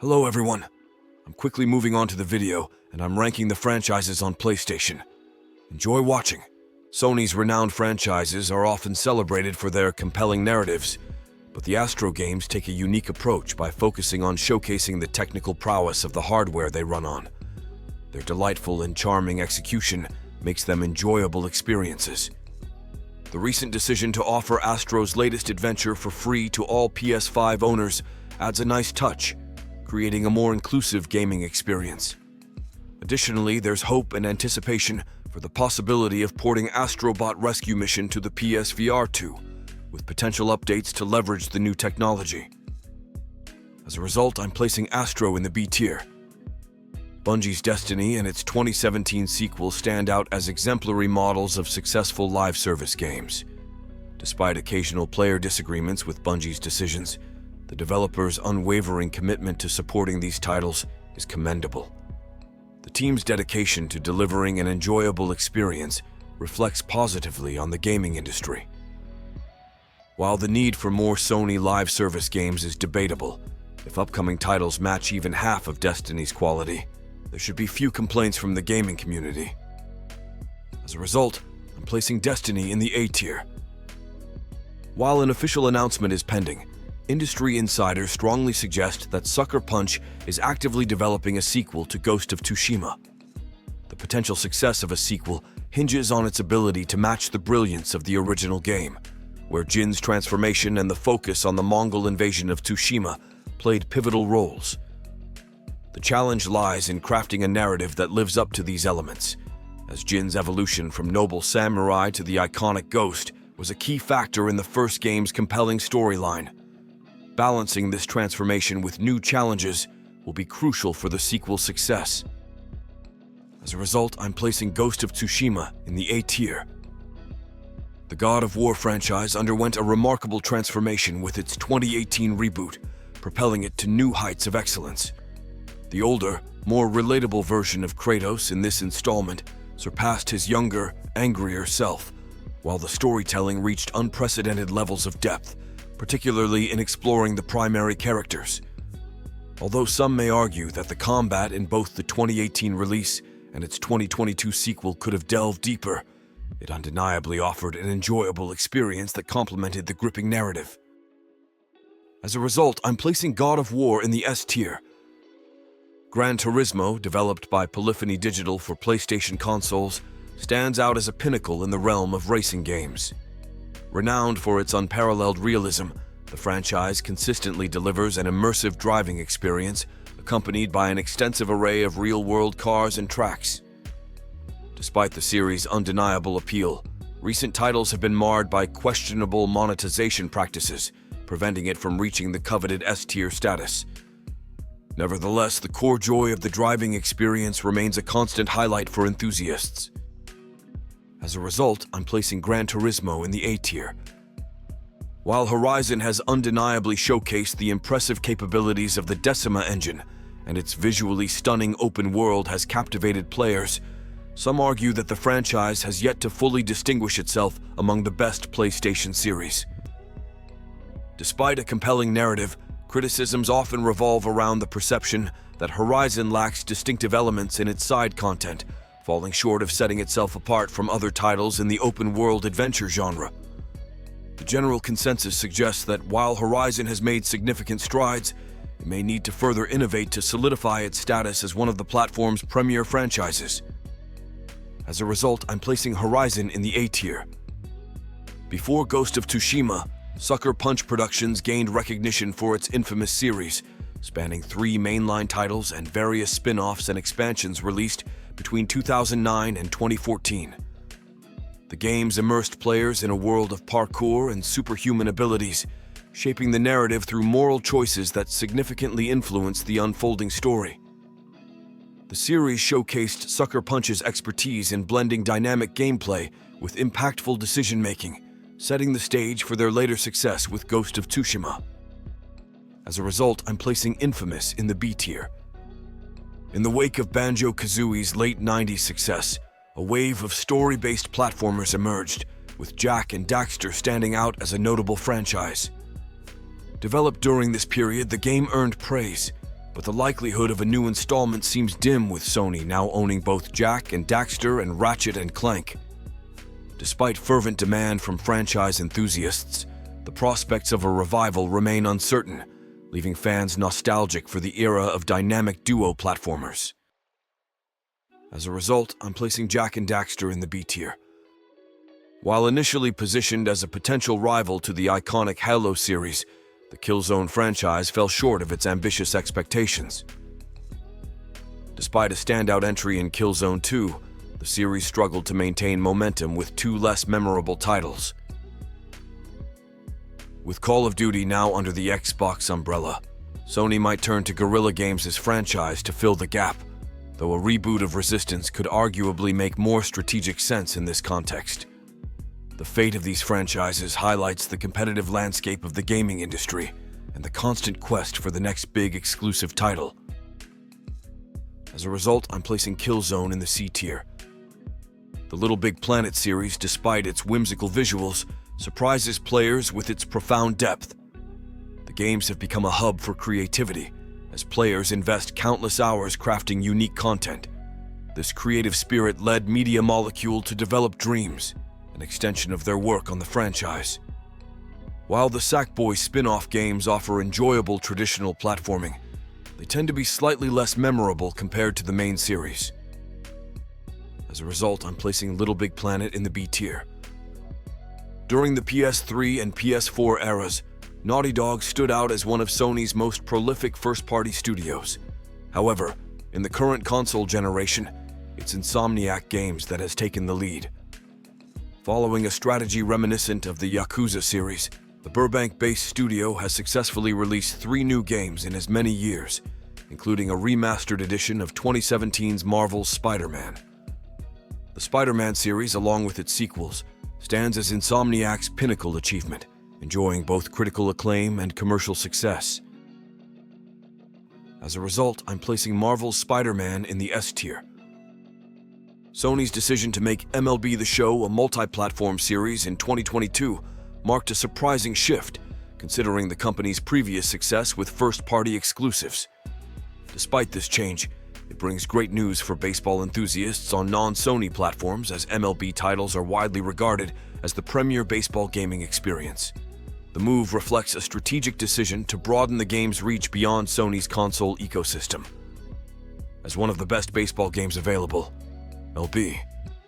Hello everyone. I'm quickly moving on to the video, and I'm ranking the franchises on PlayStation. Enjoy watching. Sony's renowned franchises are often celebrated for their compelling narratives, but the Astro games take a unique approach by focusing on showcasing the technical prowess of the hardware they run on. Their delightful and charming execution makes them enjoyable experiences. The recent decision to offer Astro's latest adventure for free to all PS5 owners adds a nice touch, creating a more inclusive gaming experience. Additionally, there's hope and anticipation for the possibility of porting Astrobot Rescue Mission to the PSVR 2, with potential updates to leverage the new technology. As a result, I'm placing Astro in the B tier. Bungie's Destiny and its 2017 sequel stand out as exemplary models of successful live service games. Despite occasional player disagreements with Bungie's decisions, the developers' unwavering commitment to supporting these titles is commendable. The team's dedication to delivering an enjoyable experience reflects positively on the gaming industry. While the need for more Sony live service games is debatable, if upcoming titles match even half of Destiny's quality, there should be few complaints from the gaming community. As a result, I'm placing Destiny in the A tier. While an official announcement is pending, industry insiders strongly suggest that Sucker Punch is actively developing a sequel to Ghost of Tsushima. The potential success of a sequel hinges on its ability to match the brilliance of the original game, where Jin's transformation and the focus on the Mongol invasion of Tsushima played pivotal roles. The challenge lies in crafting a narrative that lives up to these elements, as Jin's evolution from noble samurai to the iconic ghost was a key factor in the first game's compelling storyline. Balancing this transformation with new challenges will be crucial for the sequel's success. As a result, I'm placing Ghost of Tsushima in the A tier. The God of War franchise underwent a remarkable transformation with its 2018 reboot, propelling it to new heights of excellence. The older, more relatable version of Kratos in this installment surpassed his younger, angrier self, while the storytelling reached unprecedented levels of depth, particularly in exploring the primary characters. Although some may argue that the combat in both the 2018 release and its 2022 sequel could have delved deeper, it undeniably offered an enjoyable experience that complemented the gripping narrative. As a result, I'm placing God of War in the S tier. Gran Turismo, developed by Polyphony Digital for PlayStation consoles, stands out as a pinnacle in the realm of racing games. Renowned for its unparalleled realism, the franchise consistently delivers an immersive driving experience accompanied by an extensive array of real-world cars and tracks. Despite the series' undeniable appeal, recent titles have been marred by questionable monetization practices, preventing it from reaching the coveted S-tier status. Nevertheless, the core joy of the driving experience remains a constant highlight for enthusiasts. As a result, I'm placing Gran Turismo in the A tier. While Horizon has undeniably showcased the impressive capabilities of the Decima engine, and its visually stunning open world has captivated players, some argue that the franchise has yet to fully distinguish itself among the best PlayStation series. Despite a compelling narrative, criticisms often revolve around the perception that Horizon lacks distinctive elements in its side content, falling short of setting itself apart from other titles in the open-world adventure genre. The general consensus suggests that while Horizon has made significant strides, it may need to further innovate to solidify its status as one of the platform's premier franchises. As a result, I'm placing Horizon in the A tier. Before Ghost of Tsushima, Sucker Punch Productions gained recognition for its infamous series, spanning 3 mainline titles and various spin-offs and expansions released between 2009 and 2014. The games immersed players in a world of parkour and superhuman abilities, shaping the narrative through moral choices that significantly influenced the unfolding story. The series showcased Sucker Punch's expertise in blending dynamic gameplay with impactful decision-making, setting the stage for their later success with Ghost of Tsushima. As a result, I'm placing Infamous in the B tier. In the wake of Banjo-Kazooie's late 90s success, a wave of story-based platformers emerged, with Jak and Daxter standing out as a notable franchise. Developed during this period, the game earned praise, but the likelihood of a new installment seems dim with Sony now owning both Jak and Daxter and Ratchet and Clank. Despite fervent demand from franchise enthusiasts, the prospects of a revival remain uncertain, leaving fans nostalgic for the era of dynamic duo platformers. As a result, I'm placing Jak and Daxter in the B tier. While initially positioned as a potential rival to the iconic Halo series, the Killzone franchise fell short of its ambitious expectations. Despite a standout entry in Killzone 2, the series struggled to maintain momentum with two less memorable titles. With Call of Duty now under the Xbox umbrella, Sony might turn to Guerrilla Games' franchise to fill the gap, though a reboot of Resistance could arguably make more strategic sense in this context. The fate of these franchises highlights the competitive landscape of the gaming industry and the constant quest for the next big exclusive title. As a result, I'm placing Killzone in the C tier. The Little Big Planet series, despite its whimsical visuals, surprises players with its profound depth. The games have become a hub for creativity, as players invest countless hours crafting unique content. This creative spirit led Media Molecule to develop Dreams, an extension of their work on the franchise. While the Sackboy spin-off games offer enjoyable traditional platforming, they tend to be slightly less memorable compared to the main series. As a result, I'm placing Little Big Planet in the B tier. During the PS3 and PS4 eras, Naughty Dog stood out as one of Sony's most prolific first-party studios. However, in the current console generation, it's Insomniac Games that has taken the lead. Following a strategy reminiscent of the Yakuza series, the Burbank-based studio has successfully released 3 new games in as many years, including a remastered edition of 2017's Marvel's Spider-Man. The Spider-Man series, along with its sequels, stands as Insomniac's pinnacle achievement, enjoying both critical acclaim and commercial success. As a result, I'm placing Marvel's Spider-Man in the S tier. Sony's decision to make MLB The Show a multi-platform series in 2022 marked a surprising shift, considering the company's previous success with first-party exclusives. Despite this change, it brings great news for baseball enthusiasts on non-Sony platforms, as MLB titles are widely regarded as the premier baseball gaming experience. The move reflects a strategic decision to broaden the game's reach beyond Sony's console ecosystem. As one of the best baseball games available, MLB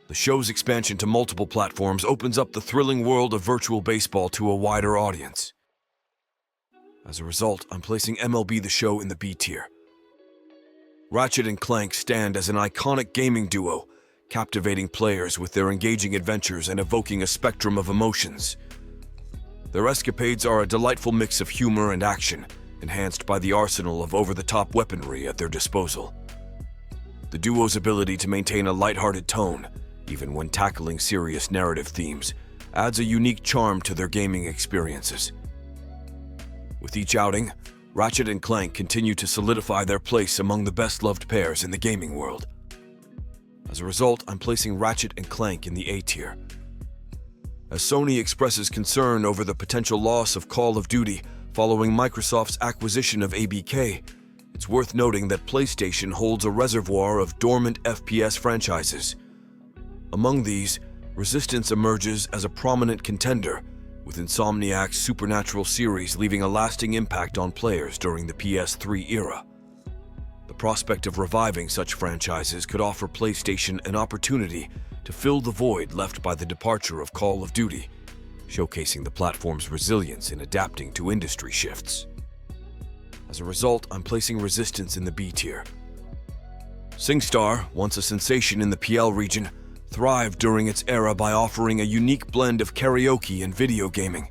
The Show's expansion to multiple platforms opens up the thrilling world of virtual baseball to a wider audience. As a result, I'm placing MLB The Show in the B tier. Ratchet and Clank stand as an iconic gaming duo, captivating players with their engaging adventures and evoking a spectrum of emotions. Their escapades are a delightful mix of humor and action, enhanced by the arsenal of over-the-top weaponry at their disposal. The duo's ability to maintain a lighthearted tone, even when tackling serious narrative themes, adds a unique charm to their gaming experiences. With each outing, Ratchet and Clank continue to solidify their place among the best-loved pairs in the gaming world. As a result, I'm placing Ratchet and Clank in the A tier. As Sony expresses concern over the potential loss of Call of Duty following Microsoft's acquisition of ABK, it's worth noting that PlayStation holds a reservoir of dormant FPS franchises. Among these, Resistance emerges as a prominent contender, with Insomniac's Supernatural series leaving a lasting impact on players during the PS3 era. The prospect of reviving such franchises could offer PlayStation an opportunity to fill the void left by the departure of Call of Duty, showcasing the platform's resilience in adapting to industry shifts. As a result, I'm placing Resistance in the B tier. SingStar, once a sensation in the PL region, thrived during its era by offering a unique blend of karaoke and video gaming.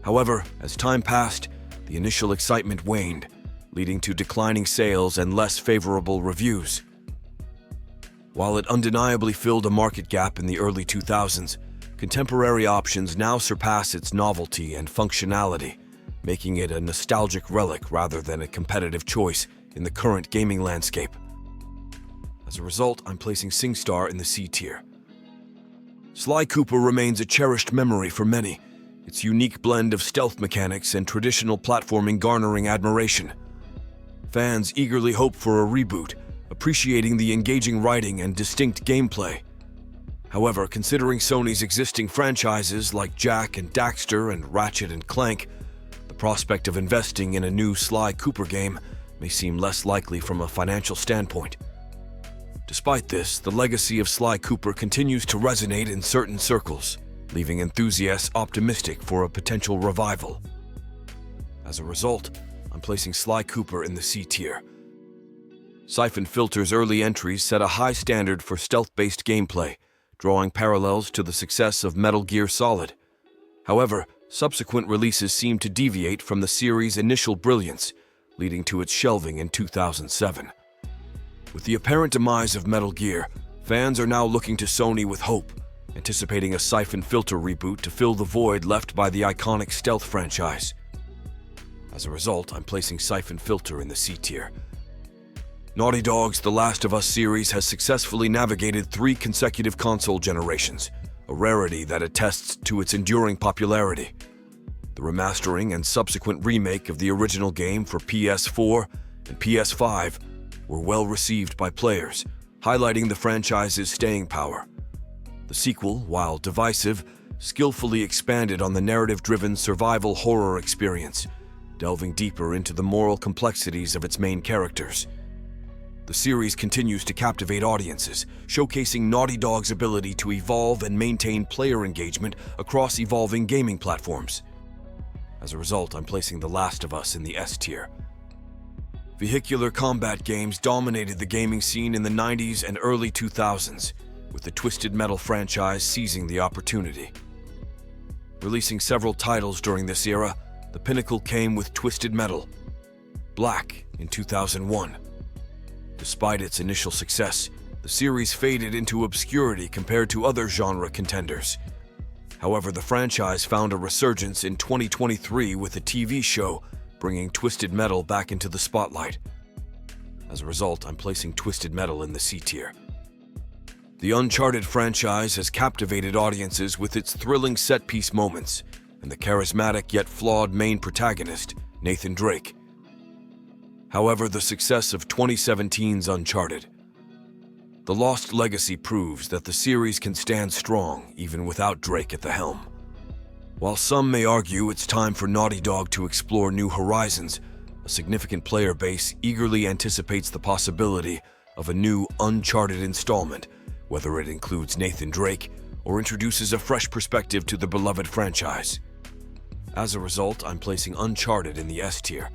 However, as time passed, the initial excitement waned, leading to declining sales and less favorable reviews. While it undeniably filled a market gap in the early 2000s, contemporary options now surpass its novelty and functionality, making it a nostalgic relic rather than a competitive choice in the current gaming landscape. As a result, I'm placing SingStar in the C tier. Sly Cooper remains a cherished memory for many, its unique blend of stealth mechanics and traditional platforming garnering admiration. Fans eagerly hope for a reboot, appreciating the engaging writing and distinct gameplay. However, considering Sony's existing franchises like Jak and Daxter and Ratchet and Clank, the prospect of investing in a new Sly Cooper game may seem less likely from a financial standpoint. Despite this, the legacy of Sly Cooper continues to resonate in certain circles, leaving enthusiasts optimistic for a potential revival. As a result, I'm placing Sly Cooper in the C tier. Siphon Filter's early entries set a high standard for stealth-based gameplay, drawing parallels to the success of Metal Gear Solid. However, subsequent releases seem to deviate from the series' initial brilliance, leading to its shelving in 2007. With the apparent demise of Metal Gear, fans are now looking to Sony with hope, anticipating a Siphon Filter reboot to fill the void left by the iconic stealth franchise. As a result, I'm placing Siphon Filter in the C tier. Naughty Dog's The Last of Us series has successfully navigated 3 consecutive console generations, a rarity that attests to its enduring popularity. The remastering and subsequent remake of the original game for PS4 and PS5 were well received by players, highlighting the franchise's staying power. The sequel, while divisive, skillfully expanded on the narrative-driven survival horror experience, delving deeper into the moral complexities of its main characters. The series continues to captivate audiences, showcasing Naughty Dog's ability to evolve and maintain player engagement across evolving gaming platforms. As a result, I'm placing The Last of Us in the S tier. Vehicular combat games dominated the gaming scene in the 90s and early 2000s, with the Twisted Metal franchise seizing the opportunity. Releasing several titles during this era, the pinnacle came with Twisted Metal Black in 2001. Despite its initial success, the series faded into obscurity compared to other genre contenders. However, the franchise found a resurgence in 2023 with a TV show, bringing Twisted Metal back into the spotlight. As a result, I'm placing Twisted Metal in the C tier. The Uncharted franchise has captivated audiences with its thrilling set-piece moments and the charismatic yet flawed main protagonist, Nathan Drake. However, the success of 2017's Uncharted, The Lost Legacy proves that the series can stand strong even without Drake at the helm. While some may argue it's time for Naughty Dog to explore new horizons, a significant player base eagerly anticipates the possibility of a new Uncharted installment, whether it includes Nathan Drake or introduces a fresh perspective to the beloved franchise. As a result, I'm placing Uncharted in the S tier.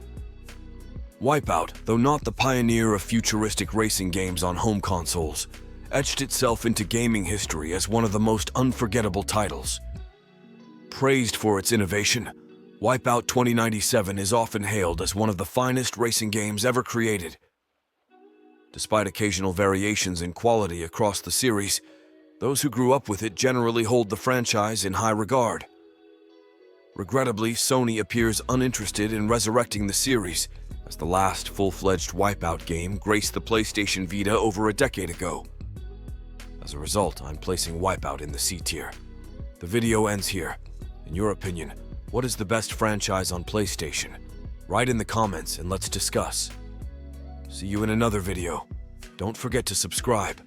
Wipeout, though not the pioneer of futuristic racing games on home consoles, etched itself into gaming history as one of the most unforgettable titles. Praised for its innovation, Wipeout 2097 is often hailed as one of the finest racing games ever created. Despite occasional variations in quality across the series, those who grew up with it generally hold the franchise in high regard. Regrettably, Sony appears uninterested in resurrecting the series, as the last full-fledged Wipeout game graced the PlayStation Vita over a decade ago. As a result, I'm placing Wipeout in the C tier. The video ends here. In your opinion, what is the best franchise on PlayStation? Write in the comments and let's discuss. See you in another video. Don't forget to subscribe.